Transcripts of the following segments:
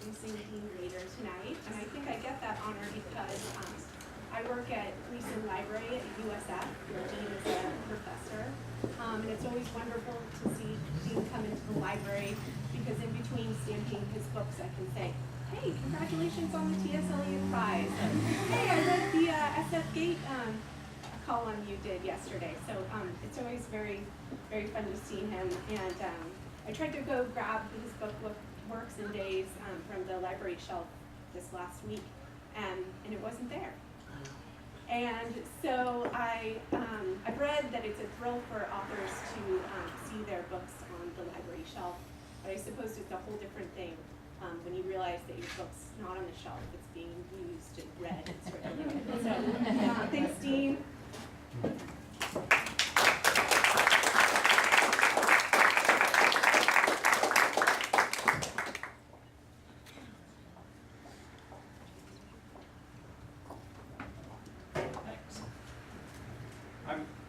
introducing Dean Rader tonight, and I think I get that honor because I work at Gleason Library at USF, where Dean is a professor, and it's always wonderful to see Dean come into the library because in between stamping his books, I can say, hey, congratulations on the T.S. Eliot Prize, and hey, I read the SF Gate column you did yesterday, so it's always very, very fun to see him, and I tried to go grab his book Works and Days from the library shelf this last week, and it wasn't there. And so I've read that it's a thrill for authors to see their books on the library shelf, but I suppose it's a whole different thing when you realize that your book's not on the shelf, it's being used and read and circulated. So thanks, Dean.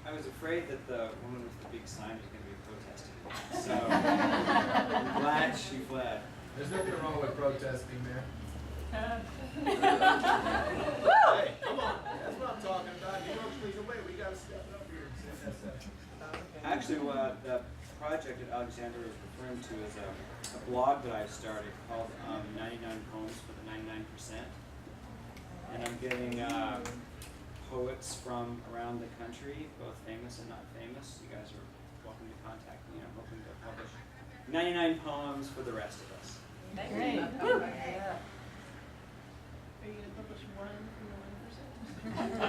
I was afraid that the woman with the big sign was going to be protesting, so I'm glad she fled. There's nothing wrong with protesting, man. Hey, come on. That's what I'm talking about. You don't please away. We got to step it up here. Actually, the project that Alexander was referring to is a blog that I've started called 99 Poems for the 99%. And I'm getting poets from around the country, both famous and not famous. You guys are welcome to contact me. I'm hoping to publish 99 poems for the rest of us. Great. Yeah. Are you going to publish one from the 1%?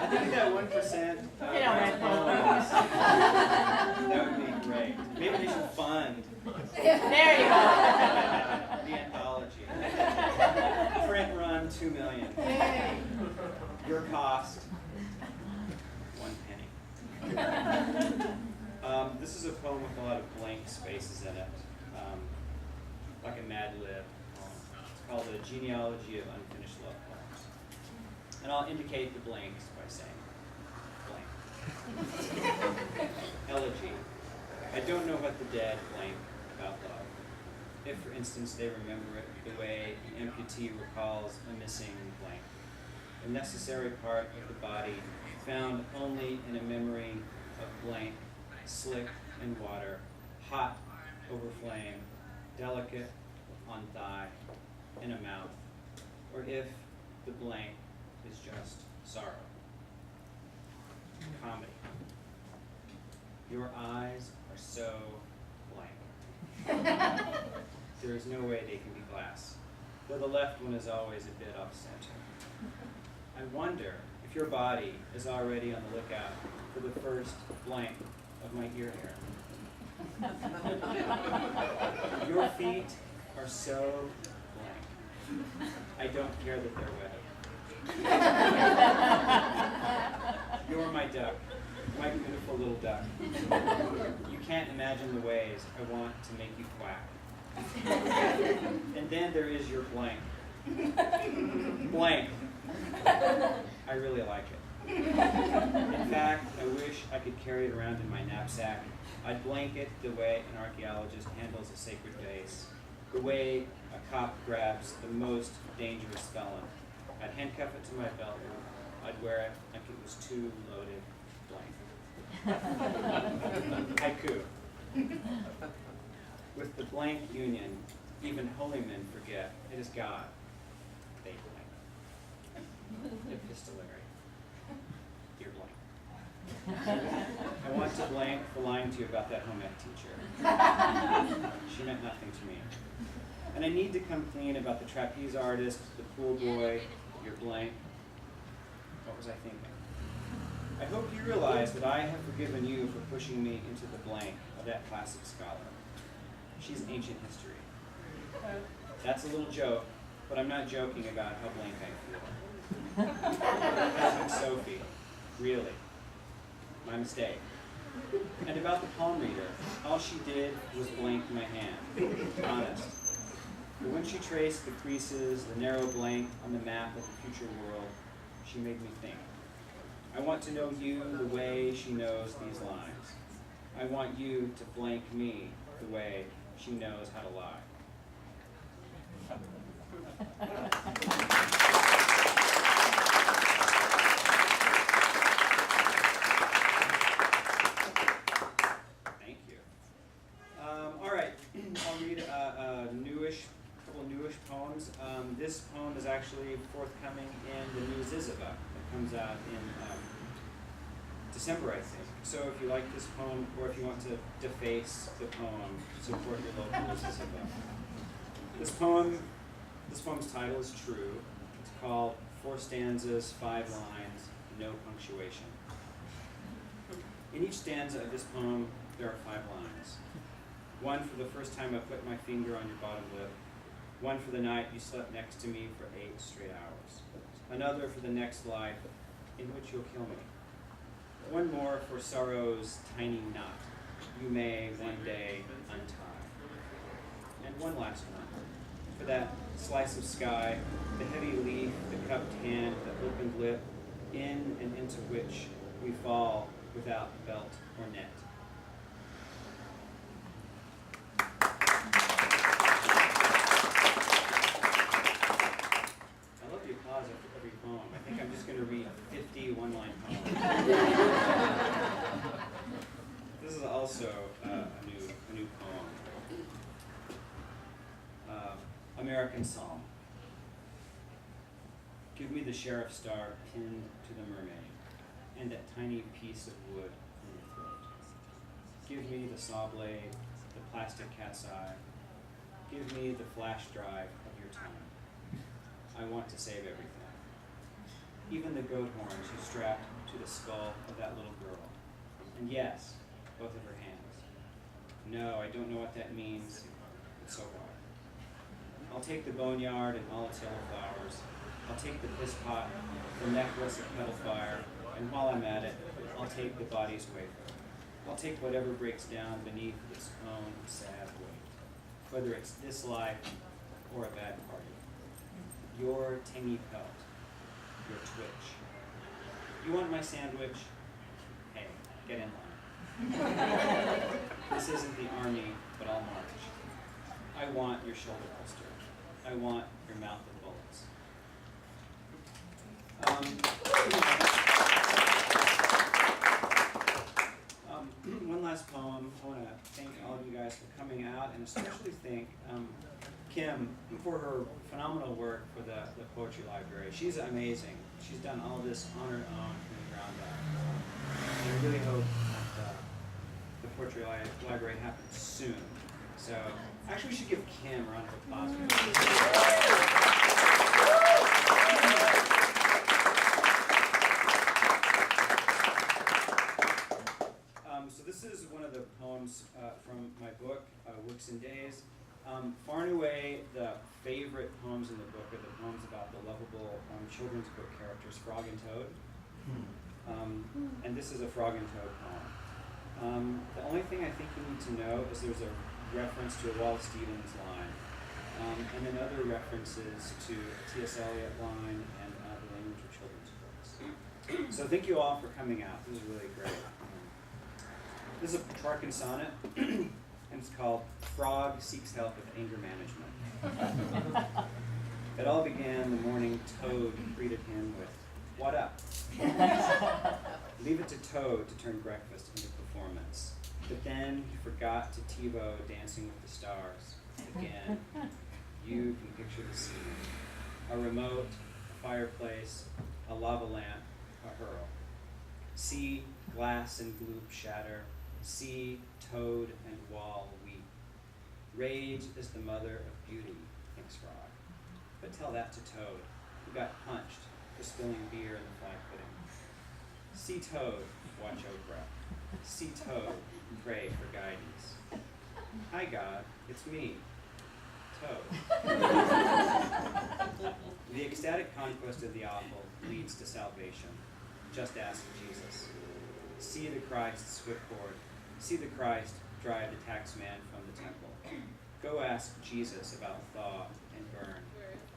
I think that 1%. That would be great. Maybe they should fund. There you go. The anthology. Print run, $2 million. Yay. Your cost, 1 penny. This is a poem with a lot of blank spaces in it, like a Mad Lib poem. It's called A Genealogy of Unfinished Love Poems. And I'll indicate the blanks by saying blank. Elegy. I don't know what the dead blank about love. If, for instance, they remember it the way the amputee recalls a missing blank, a necessary part of the body found only in a memory of blank, slick in water, hot over flame, delicate on thigh, in a mouth, or if the blank is just sorrow. Comedy. Your eyes are so blank. There is no way they can be glass, though the left one is always a bit off center. I wonder if your body is already on the lookout for the first blank of my ear hair. Your feet are so blank. I don't care that they're wet. You're my duck, my beautiful little duck. You can't imagine the ways I want to make you quack. And then there is your blank. Blank. I really like it. In fact, I wish I could carry it around in my knapsack. I'd blank it the way an archaeologist handles a sacred vase, the way a cop grabs the most dangerous felon. I'd handcuff it to my belt loop. I'd wear it like it was too loaded blank. Haiku. With the blank union, even holy men forget it is God. They blank. Epistolary. Dear blank. I want to blank for lying to you about that home ec teacher. She meant nothing to me. And I need to come clean about the trapeze artist, the pool boy, your blank. What was I thinking? I hope you realize that I have forgiven you for pushing me into the blank of that classic scholar. She's ancient history. That's a little joke, but I'm not joking about how blank I feel. Cousin Sophie, really. My mistake. And about the palm reader, all she did was blank my hand. Honest. But when she traced the creases, the narrow blank on the map of the future world, she made me think. I want to know you the way she knows these lines. I want you to blank me the way she knows how to lie. Thank you. All right, I'll read a couple newish poems. This poem is actually forthcoming in the new Ziziva that comes out in December, I think. So if you like this poem, or if you want to deface the poem, support your local Ziziva. This poem's title is true. It's called 4 stanzas, 5 lines, no punctuation. In each stanza of this poem, there are 5 lines. One for the first time I put my finger on your bottom lip. One for the night you slept next to me for 8 straight hours. Another for the next life in which you'll kill me. One more for sorrow's tiny knot you may one day untie. And one last one for that slice of sky, the heavy leaf, the cupped hand, the opened lip, in and into which we fall without belt or net. I love the applause after every poem. I think I'm just going to read 50 one-line poems. This is also a new poem. American Psalm. Give me the sheriff's star pinned to the mermaid, and that tiny piece of wood in the throat. Give me the saw blade, the plastic cat's eye. Give me the flash drive of your time. I want to save everything. Even the goat horns you strapped to the skull of that little girl. And yes, both of her hands. No, I don't know what that means. It's so hard. I'll take the boneyard and all its yellow flowers. I'll take the piss pot, the necklace of petal fire, and while I'm at it, I'll take the body's wafer. I'll take whatever breaks down beneath its own sad weight, whether it's this life or a bad party. Your tangy pelt, your twitch. You want my sandwich? Hey, get in line. This isn't the army, but I'll march. I want your shoulder holster. I want your mouth of bullets. One last poem. I want to thank all of you guys for coming out, and especially thank Kim for her phenomenal work for the Poetry Library. She's amazing. She's done all this on her own from the ground up. And I really hope that the Poetry Library happens soon. So, actually we should give Kim a round of applause. So this is one of the poems from my book, Wicks and Days. Far and away, the favorite poems in the book are the poems about the lovable children's book characters, Frog and Toad. And this is a Frog and Toad poem. The only thing I think you need to know is there's a reference to a Wallace Stevens line, and then other references to a T.S. Eliot line and the language of children's books. So thank you all for coming out. This is really great. This is a Petrarchan sonnet, and it's called Frog Seeks Help with Anger Management. It all began the morning Toad greeted him with, "What up?" Leave it to Toad to turn breakfast into performance. But then he forgot to TiVo Dancing with the Stars. Again, you can picture the scene. A remote, a fireplace, a lava lamp, a hurl. See glass and gloop shatter. See toad and wall weep. Rage is the mother of beauty, thinks Frog. But tell that to Toad, who got punched for spilling beer in the fly pudding. See Toad, watch Oprah. See Toad, pray for guidance. Hi God, it's me, Toad. The ecstatic conquest of the awful leads to salvation. Just ask Jesus. See the Christ's whipcord. See the Christ drive the tax man from the temple. Go ask Jesus about thaw and burn.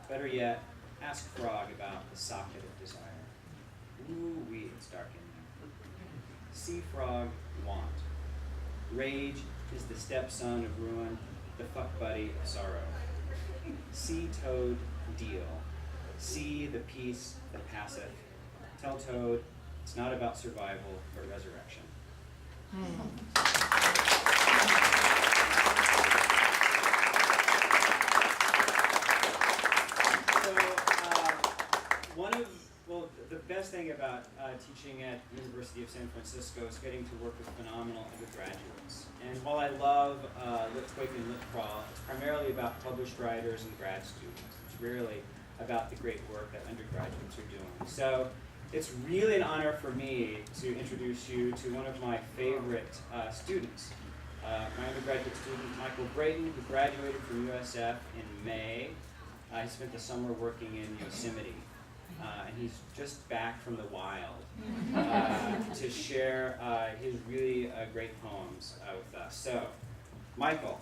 Better yet, ask Frog about the socket of desire. Ooh-wee, it's dark in there. See Frog want. Rage is the stepson of ruin, the fuck buddy of sorrow. See Toad deal. See the peace that passeth. Tell Toad it's not about survival but resurrection. The best thing about teaching at the University of San Francisco is getting to work with phenomenal undergraduates. And while I love Litcrawl and Litcrawl, it's primarily about published writers and grad students. It's rarely about the great work that undergraduates are doing. So it's really an honor for me to introduce you to one of my favorite students. My undergraduate student, Michael Brayton, who graduated from USF in May. He spent the summer working in Yosemite. And he's just back from the wild to share his really great poems with us. So, Michael.